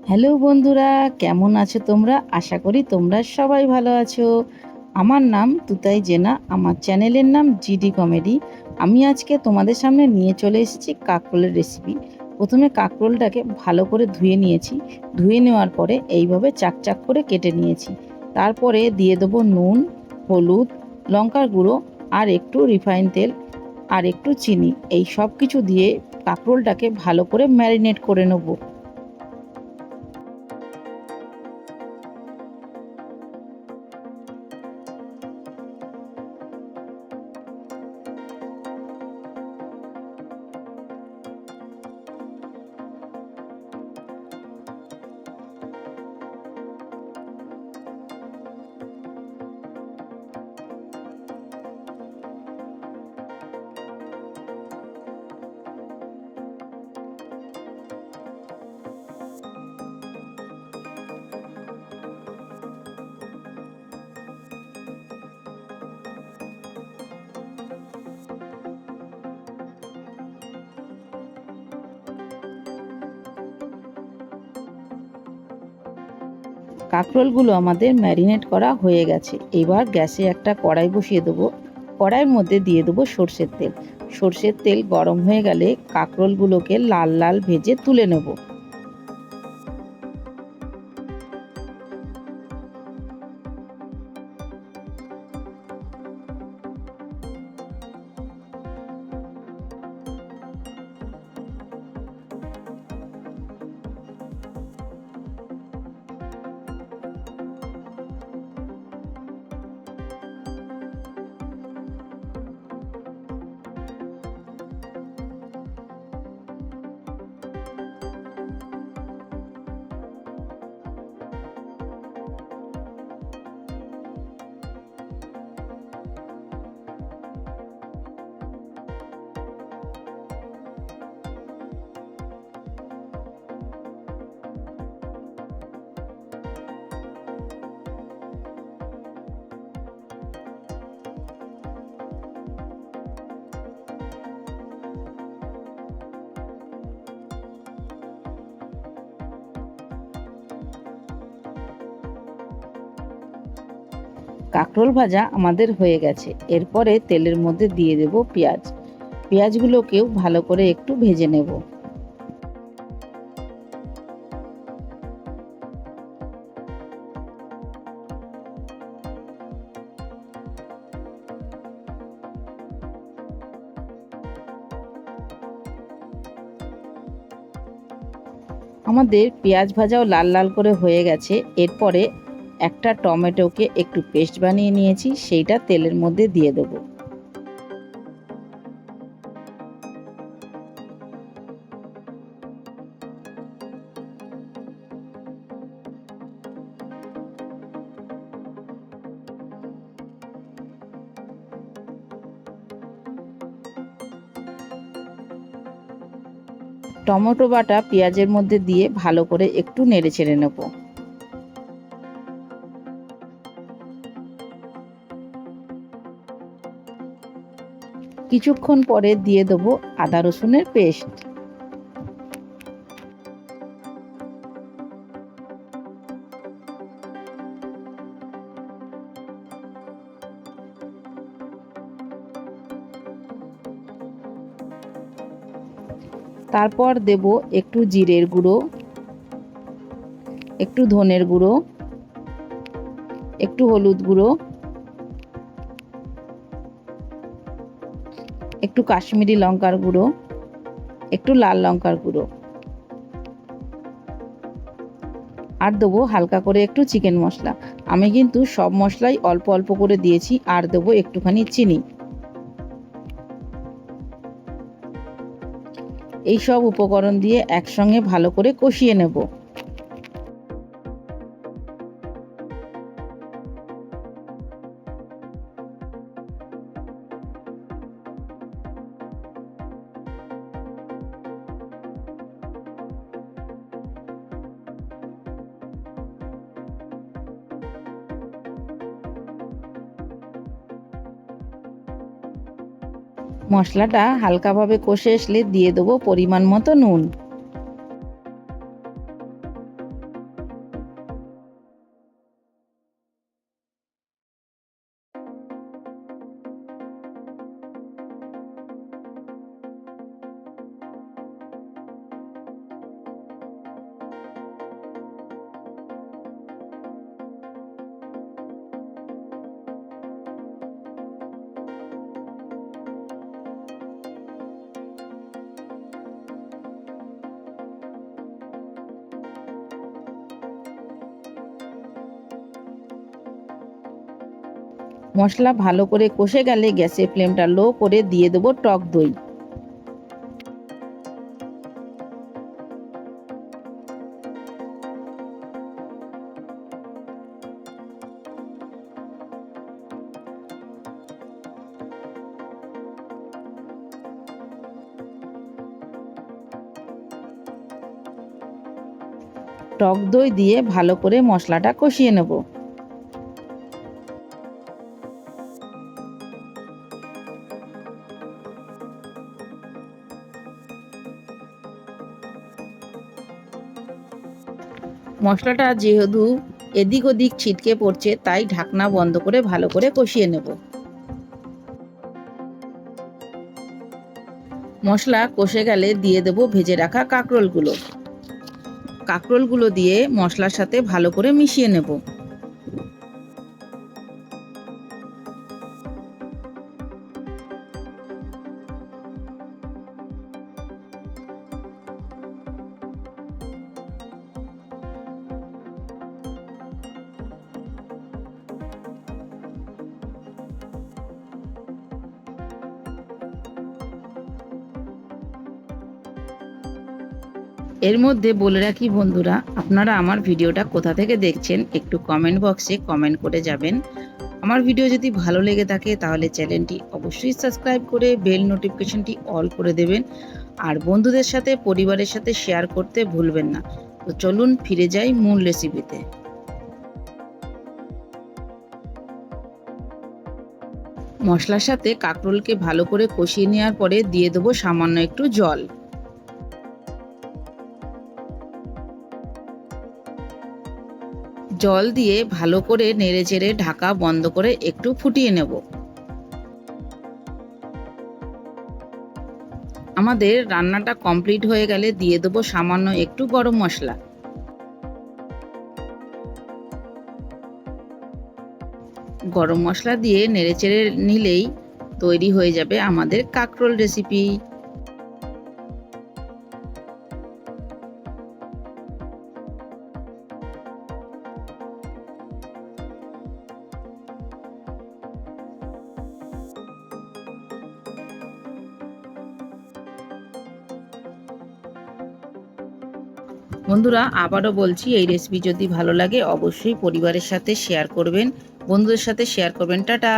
Hello বন্ধুরা, কেমন আছো তোমরা? আশা করি তোমরা সবাই ভালো আছো। আমার নাম তুতাই জেনা, আমার চ্যানেলের নাম জিডি কমেডি। আমি আজকে তোমাদের সামনে নিয়ে চলে এসেছি কাঁকরোলের রেসিপি। প্রথমে কাঁকরোলটাকে ভালো করে ধুয়ে নিয়েছি। ধুয়ে নেওয়ার পরে এইভাবে চাকচাক করে কেটে নিয়েছি। তারপরে দিয়ে দেবো নুন, হলুদ, লঙ্কার গুঁড়ো আর একটু রিফাইন তেল আর একটু চিনি। এই সব কিছু দিয়ে কাঁকরোলটাকে ভালো করে ম্যারিনেট করে নেবো। কাঁকরোলগুলো আমাদের ম্যারিনেট করা হয়ে গেছে। এবার গ্যাসে একটা কড়াই বসিয়ে দেবো। কড়াইয়ের মধ্যে দিয়ে দেবো সর্ষের তেল। সর্ষের তেল গরম হয়ে গেলে কাঁকরোলগুলোকে লাল লাল ভেজে তুলে নেব। কাঁকরোল ভাজা আমাদের হয়ে গেছে। এরপরে তেলের মধ্যে দিয়ে দেব পেঁয়াজ। পেঁয়াজগুলোকেও ভালো করে একটু ভেজে নেব। আমাদের পেঁয়াজ ভাজাও লাল লাল করে হয়ে গেছে। এরপরে একটা টমেটোকে একটু পেস্ট বানিয়ে নিয়েছি, সেইটা তেলের মধ্যে দিয়ে দেবো। টমেটো বাটা পেঁয়াজের মধ্যে দিয়ে ভালো করে একটু নেড়ে চেড়ে নেব। কিছুক্ষণ পরে দিয়ে দেবো আদা রসুনের পেস্ট। তারপর দেব একটু জিরের গুঁড়ো, একটু ধনের গুঁড়ো, একটু হলুদ গুঁড়ো, একটু কাশ্মীরি লঙ্কার গুঁড়ো, একটু লাল লঙ্কার গুঁড়ো, আর দেবো হালকা করে একটু চিকেন মশলা। আমি কিন্তু সব মশলাই অল্প অল্প করে দিয়েছি। আর দেবো একটুখানি চিনি। এই সব উপকরণ দিয়ে একসঙ্গে ভালো করে কষিয়ে নেব। মশলাটা হালকাভাবে কষে আসলে দিয়ে দেবো পরিমাণ মতো নুন। মশলা ভালো করে কষে গেলে গ্যাসের ফ্লেমটা লো করে দিয়ে দেবো টক দই। টক দই দিয়ে ভালো করে মশলাটা কষিয়ে নেব। মশলাটা যেহেতু এদিক ওদিক ছিটকে পড়ছে, তাই ঢাকনা বন্ধ করে ভালো করে কষিয়ে নেব। মশলা কষে গেলে দিয়ে দেব ভেজে রাখা কাঁকরোলগুলো। কাঁকরোলগুলো দিয়ে মশলার সাথে ভালো করে মিশিয়ে নেব। এর মধ্যে বলে রাখি বন্ধুরা, আপনারা আমার ভিডিওটা কোথা থেকে দেখছেন একটু কমেন্ট বক্সে কমেন্ট করে যাবেন। আমার ভিডিও যদি ভালো লেগে থাকে তাহলে চ্যানেলটি অবশ্যই সাবস্ক্রাইব করে বেল নোটিফিকেশনটি অল করে দেবেন, আর বন্ধুদের সাথে পরিবারের সাথে শেয়ার করতে ভুলবেন না। তো চলুন ফিরে যাই মূল রেসিপিতে। মশলার সাথে কাঁকরোলকে ভালো করে কষিয়ে নেওয়ার পরে দিয়ে দেবো সামান্য একটু জল। জল দিয়ে ভালো করে নেড়েচেড়ে ঢাকা বন্ধ করে একটু ফুটিয়ে নেব। আমাদের রান্নাটা কমপ্লিট হয়ে গেলে দিয়ে দেবো সামান্য একটু গরম মশলা। গরম মশলা দিয়ে নেড়েচেড়ে নিলেই তৈরি হয়ে যাবে আমাদের কাঁকরোল রেসিপি। বন্ধুরা আবারও বলছি, এই রেসিপি যদি ভালো লাগে অবশ্যই পরিবারের সাথে শেয়ার করবেন, বন্ধুদের সাথে শেয়ার করবেন। টাটা।